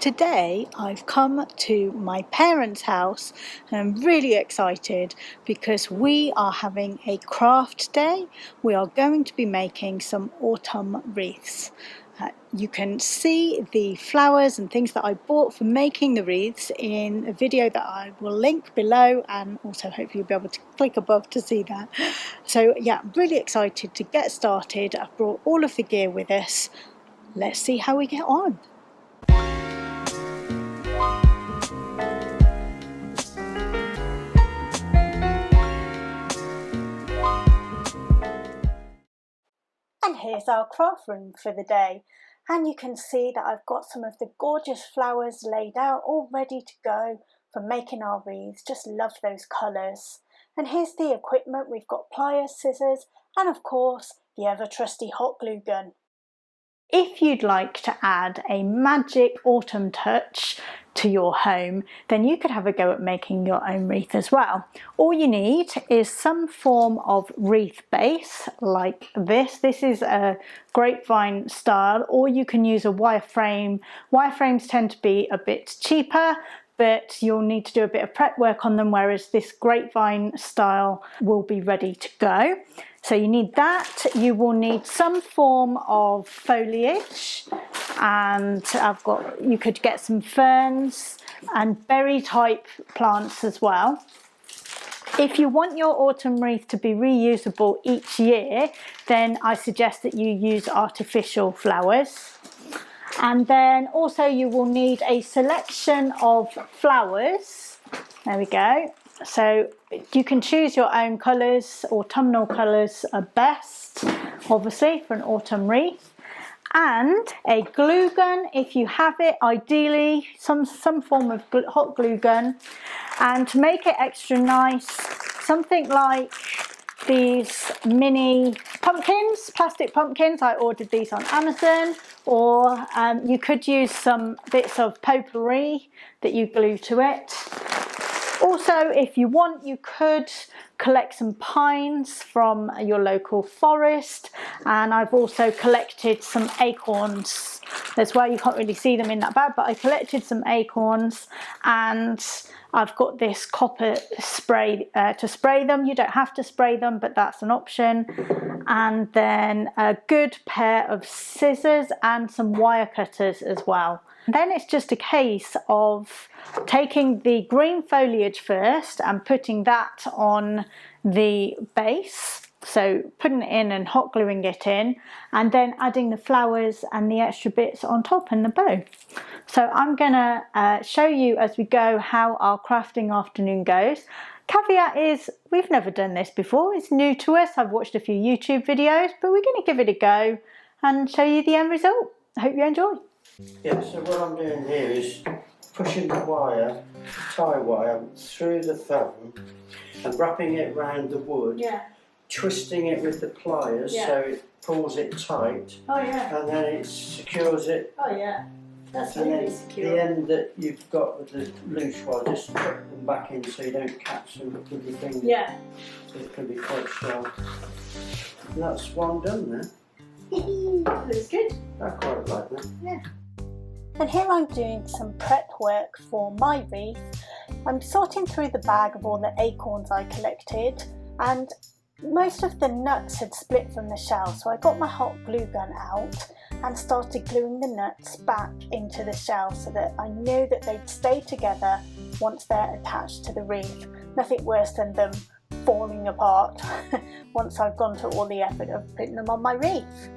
Today I've come to my parents' house and I'm really excited because we are having a craft day. We are going to be making some autumn wreaths. You can see the flowers and things that I bought for making the wreaths in a video that I will link below, and also hopefully you'll be able to click above to see that. So yeah, I'm really excited to get started. I've brought all of the gear with us. Let's see how we get on. And here's our craft room for the day, and you can see that I've got some of the gorgeous flowers laid out all ready to go for making our wreaths. Just love those colours. And here's the equipment. We've got pliers, scissors, and of course the ever trusty hot glue gun. If you'd like to add a magic autumn touch to your home, then you could have a go at making your own wreath as well. All you need is some form of wreath base like this. This is a grapevine style, or you can use a wireframe. Wireframes tend to be a bit cheaper, but you'll need to do a bit of prep work on them, whereas this grapevine style will be ready to go. So you need that. You will need some form of foliage, and you could get some ferns and berry type plants as well. If you want your autumn wreath to be reusable each year, then I suggest that you use artificial flowers. And then also you will need a selection of flowers. There we go. So you can choose your own colours. Autumnal colours are best, obviously, for an autumn wreath. And a glue gun, if you have it, ideally some form of hot glue gun. And to make it extra nice, something like these mini pumpkins, plastic pumpkins. I ordered these on Amazon, or you could use some bits of potpourri that you glue to it. Also, if you want, you could collect some pines from your local forest, and I've also collected some acorns as well. You can't really see them in that bag, but I collected some acorns, and I've got this copper spray to spray them. You don't have to spray them, but that's an option. And then a good pair of scissors and some wire cutters as well. Then it's just a case of taking the green foliage first and putting that on the base. So putting it in and hot gluing it in, and then adding the flowers and the extra bits on top and the bow. So I'm gonna show you as we go how our crafting afternoon goes. Caveat is, we've never done this before. It's new to us. I've watched a few YouTube videos, but we're gonna give it a go and show you the end result. I hope you enjoy. Yeah, so what I'm doing here is pushing the wire, tie wire, through the foam and wrapping it around the wood. Yeah. Twisting it with the pliers, yeah, so it pulls it tight. Oh yeah. And then it secures it. Oh yeah. That's and really then secure. The end that you've got with the loose wire, just put them back in so you don't catch them with your fingers. Yeah. So it can be quite sharp. And that's one done there. Looks good. I quite like that. Yeah. And here I'm doing some prep work for my wreath. I'm sorting through the bag of all the acorns I collected, and most of the nuts had split from the shell, so I got my hot glue gun out and started gluing the nuts back into the shell so that I knew that they'd stay together once they're attached to the wreath. Nothing worse than them falling apart once I've gone to all the effort of putting them on my wreath.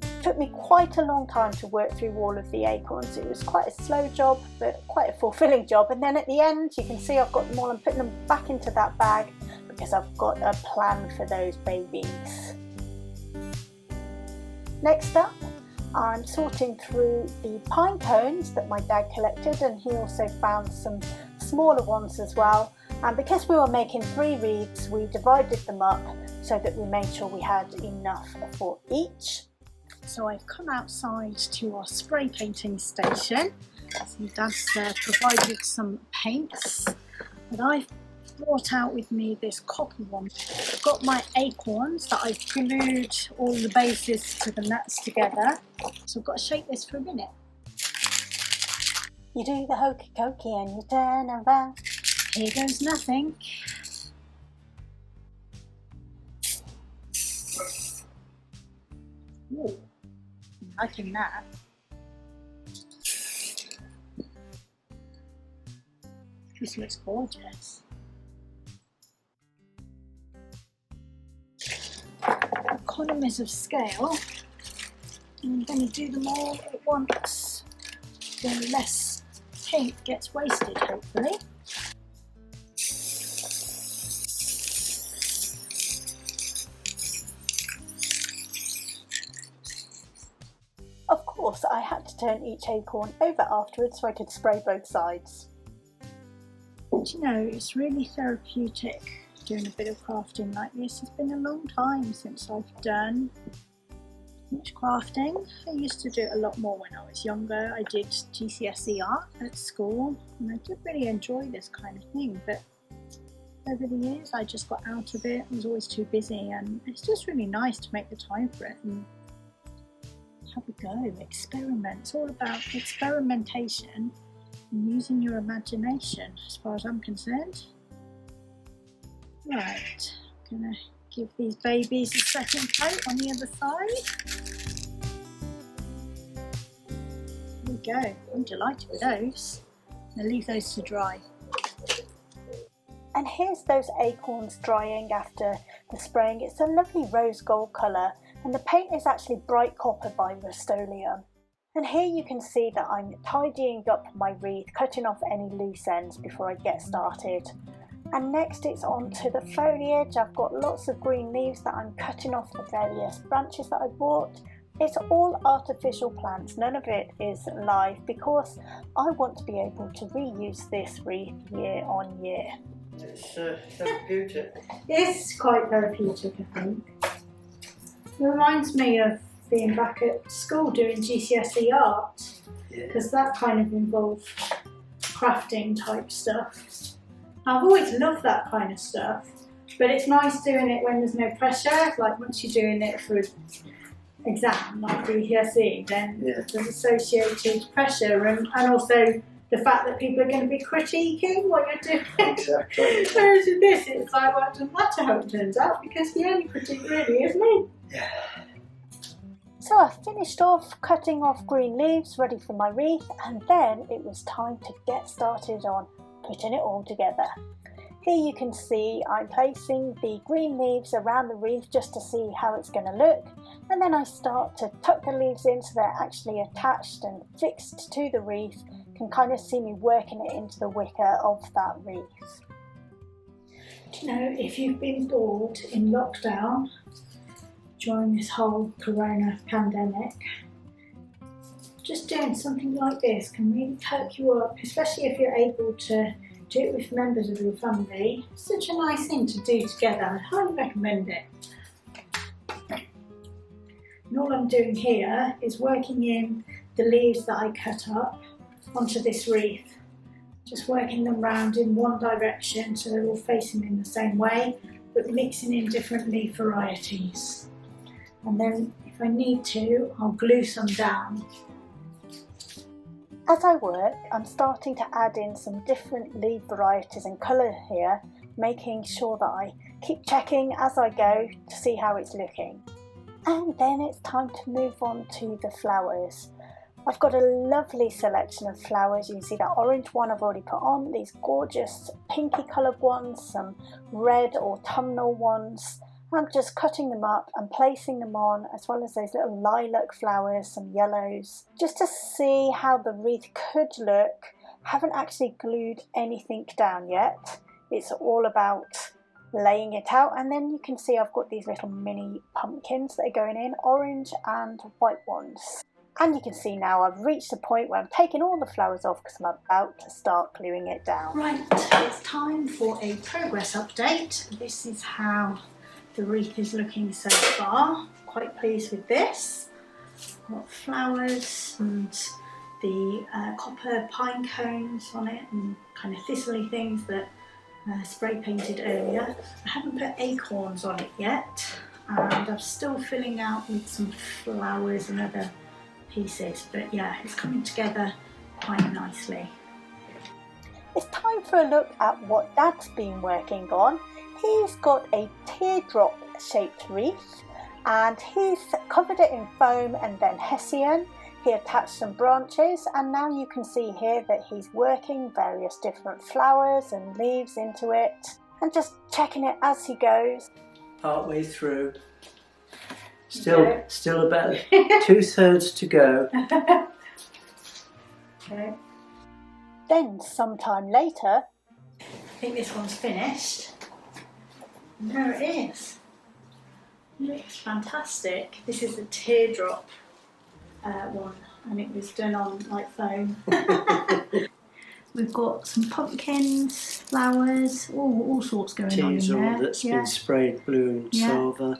It took me quite a long time to work through all of the acorns. It was quite a slow job, but quite a fulfilling job. And then at the end, you can see I've got them all. I'm putting them back into that bag because I've got a plan for those babies. Next up, I'm sorting through the pine cones that my dad collected, and he also found some smaller ones as well. And because we were making 3 wreaths, we divided them up so that we made sure we had enough for each. So I've come outside to our spray painting station. So Dad's provided some paints that I've brought out with me this copper one. I've got my acorns that I've glued all the bases to the nuts together. So I've got to shake this for a minute. You do the hokey cokey and you turn around. Here goes nothing. Ooh, I'm liking that. This looks gorgeous. Economies of scale. I'm going to do them all at once. Then less paint gets wasted, hopefully. Of course, I had to turn each acorn over afterwards so I could spray both sides. But you know, it's really therapeutic doing a bit of crafting like this. It's been a long time since I've done much crafting. I used to do it a lot more when I was younger. I did GCSE art at school and I did really enjoy this kind of thing, but over the years I just got out of it. I was always too busy, and it's just really nice to make the time for it and have a go, experiment. It's all about experimentation and using your imagination as far as I'm concerned. Right, I'm gonna give these babies a second coat on the other side. There we go, I'm delighted with those. I'll leave those to dry. And here's those acorns drying after the spraying. It's a lovely rose gold colour, and the paint is actually bright copper by Rust-Oleum. And here you can see that I'm tidying up my wreath, cutting off any loose ends before I get started. And next it's on to the foliage. I've got lots of green leaves that I'm cutting off the various branches that I bought. It's all artificial plants, none of it is live, because I want to be able to reuse this wreath year on year. It's therapeutic. It's quite therapeutic, I think. It reminds me of being back at school doing GCSE art, because that kind of involved crafting type stuff. I've always loved that kind of stuff, but it's nice doing it when there's no pressure. Like once you're doing it for an exam like GCSE, then there's associated pressure, and also the fact that people are going to be critiquing what you're doing. Exactly. Whereas with this, it's like, well, it doesn't matter how it turns out, because the only critique really is me. Yeah. So I finished off cutting off green leaves ready for my wreath, and then it was time to get started on putting it all together. Here you can see I'm placing the green leaves around the wreath just to see how it's going to look, and then I start to tuck the leaves in so they're actually attached and fixed to the wreath. You can kind of see me working it into the wicker of that wreath. Do you know, if you've been bored in lockdown during this whole Corona pandemic, just doing something like this can really perk you up, especially if you're able to do it with members of your family. It's such a nice thing to do together. I highly recommend it. And all I'm doing here is working in the leaves that I cut up onto this wreath. Just working them round in one direction so they're all facing in the same way, but mixing in different leaf varieties. And then if I need to, I'll glue some down. As I work, I'm starting to add in some different leaf varieties and colour here, making sure that I keep checking as I go to see how it's looking. And then it's time to move on to the flowers. I've got a lovely selection of flowers. You can see that orange one I've already put on, these gorgeous pinky coloured ones, some red autumnal ones. I'm just cutting them up and placing them on, as well as those little lilac flowers, some yellows, just to see how the wreath could look. Haven't actually glued anything down yet. It's all about laying it out, and then you can see I've got these little mini pumpkins that are going in, orange and white ones. And you can see now I've reached the point where I'm taking all the flowers off because I'm about to start gluing it down. Right, it's time for a progress update. This is how the wreath is looking so far. Quite pleased with this. I've got flowers and the copper pine cones on it and kind of thistly things that spray painted earlier. I haven't put acorns on it yet, and I'm still filling out with some flowers and other pieces, but yeah, it's coming together quite nicely. It's time for a look at what Dad's been working on. He's got a teardrop shaped wreath and he's covered it in foam and then hessian. He attached some branches, and now you can see here that he's working various different flowers and leaves into it and just checking it as he goes. Partway through. Still about 2/3 to go. Okay. Then sometime later, I think this one's finished. And there it is. It looks fantastic. This is the teardrop one, and it was done on like foam. We've got some pumpkins, flowers, all sorts going on in there. That's been sprayed blue and silver.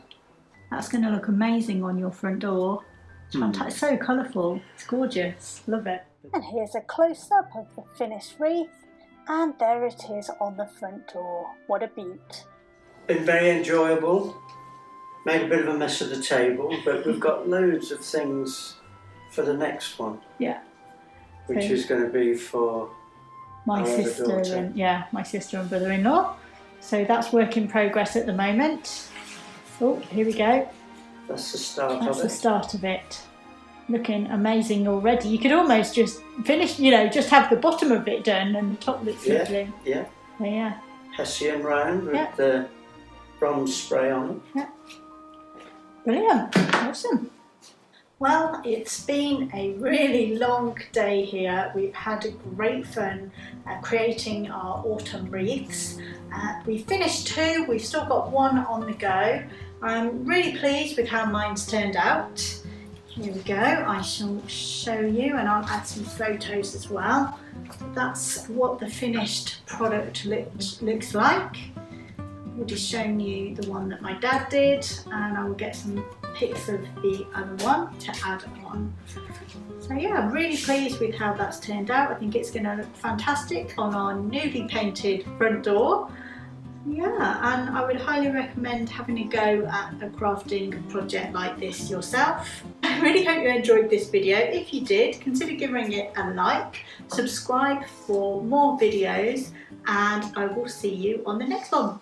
That's going to look amazing on your front door. It's fantastic. So colourful. It's gorgeous. Love it. And here's a close-up of the finished wreath, and there it is on the front door. What a beaut. Been very enjoyable. Made a bit of a mess of the table, but we've got loads of things for the next one. Yeah. Which is going to be for my sister and my sister and brother-in-law. So that's work in progress at the moment. Oh, here we go. That's the start of it. That's the start of it. Looking amazing already. You could almost just finish, just have the bottom of it done and the top looks lovely. Yeah. So, yeah. Hessian round with the bronze spray on it. Yeah. Brilliant. Awesome. Well, it's been a really long day here. We've had great fun creating our autumn wreaths. We finished 2, we've still got 1 on the go. I'm really pleased with how mine's turned out. Here we go, I shall show you, and I'll add some photos as well. That's what the finished product looks like. I've already shown you the one that my dad did, and I will get some pics of the other one to add on. So yeah, I'm really pleased with how that's turned out. I think it's going to look fantastic on our newly painted front door. Yeah, and I would highly recommend having a go at a crafting project like this yourself. I really hope you enjoyed this video. If you did, consider giving it a like, subscribe for more videos, and I will see you on the next one.